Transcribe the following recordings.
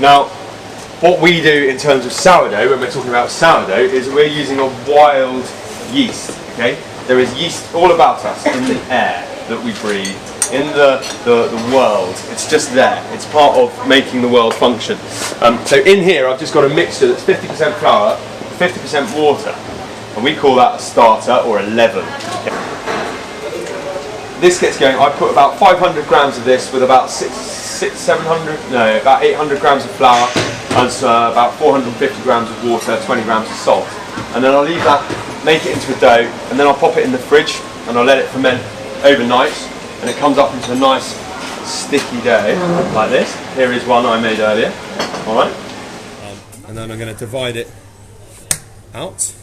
Now, what we do in terms of sourdough, when we're talking about sourdough, is we're using a wild yeast, okay? There is yeast all about us in the air that we breathe, in the world. It's just there. It's part of making the world function. So in here, I've just got a mixture that's 50% flour, 50% water, and we call that a starter or a leaven. Okay? This gets going. I put about 500 grams of this with about 800 grams of flour, and about 450 grams of water, 20 grams of salt. And then I'll leave that, make it into a dough, and then I'll pop it in the fridge and I'll let it ferment overnight, and it comes up into a nice sticky dough like this. Here is one I made earlier. Alright. And then I'm going to divide it out.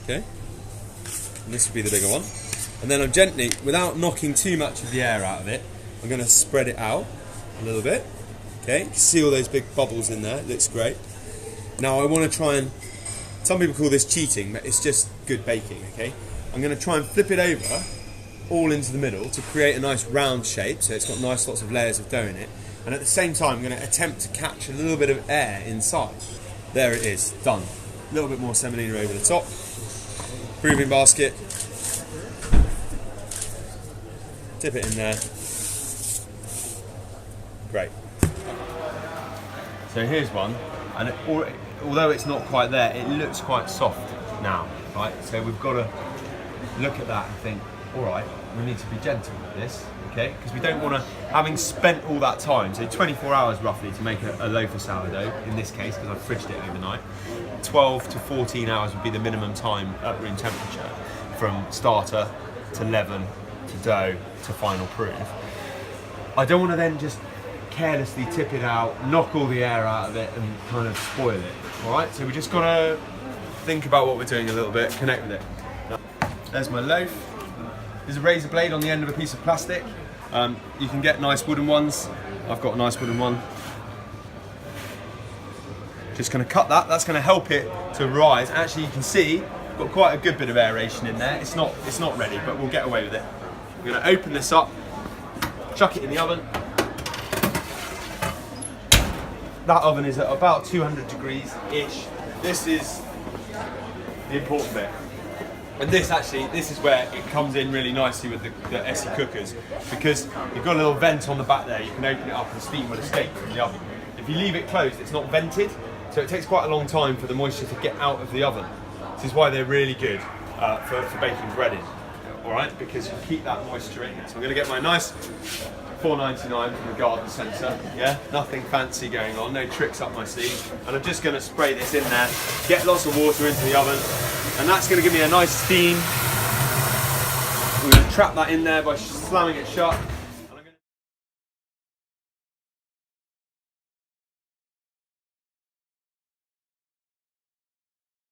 Okay. And this will be the bigger one. And then I'm gently, without knocking too much of the air out of it, I'm going to spread it out a little bit. Okay, you can see all those big bubbles in there. It looks great. Now I want to try and, some people call this cheating, but it's just good baking. Okay, I'm going to try and flip it over all into the middle to create a nice round shape, so it's got nice lots of layers of dough in it. And at the same time, I'm going to attempt to catch a little bit of air inside. There it is, done. A little bit more semolina over the top. Proving basket. Dip it in there. Great. So here's one, and although it's not quite there, it looks quite soft now, right? So we've got to look at that and think, all right, we need to be gentle with this, okay? Because we don't want to, having spent all that time, so 24 hours roughly to make a loaf of sourdough, in this case, because I've fridged it overnight, 12 to 14 hours would be the minimum time at room temperature, from starter to leaven to dough to final proof. I don't want to then just carelessly tip it out, knock all the air out of it and kind of spoil it, alright? So we just got to think about what we're doing a little bit, connect with it. There's my loaf. There's a razor blade on the end of a piece of plastic. You can get nice wooden ones. I've got a nice wooden one. Just going to cut that. That's going to help it to rise. Actually, you can see I've got quite a good bit of aeration in there. It's not ready, but we'll get away with it. We're going to open this up, chuck it in the oven. That oven is at about 200 degrees-ish. This is the important bit. And this is where it comes in really nicely with the ESSE cookers, because you've got a little vent on the back there. You can open it up and steam will escape from the oven. If you leave it closed, it's not vented, so it takes quite a long time for the moisture to get out of the oven. This is why they're really good for baking bread in, all right? Because you keep that moisture in. So I'm going to get my nice $4.99 from the garden centre, yeah? Nothing fancy going on, no tricks up my sleeve. And I'm just going to spray this in there, get lots of water into the oven, and that's going to give me a nice steam. We're going to trap that in there by slamming it shut.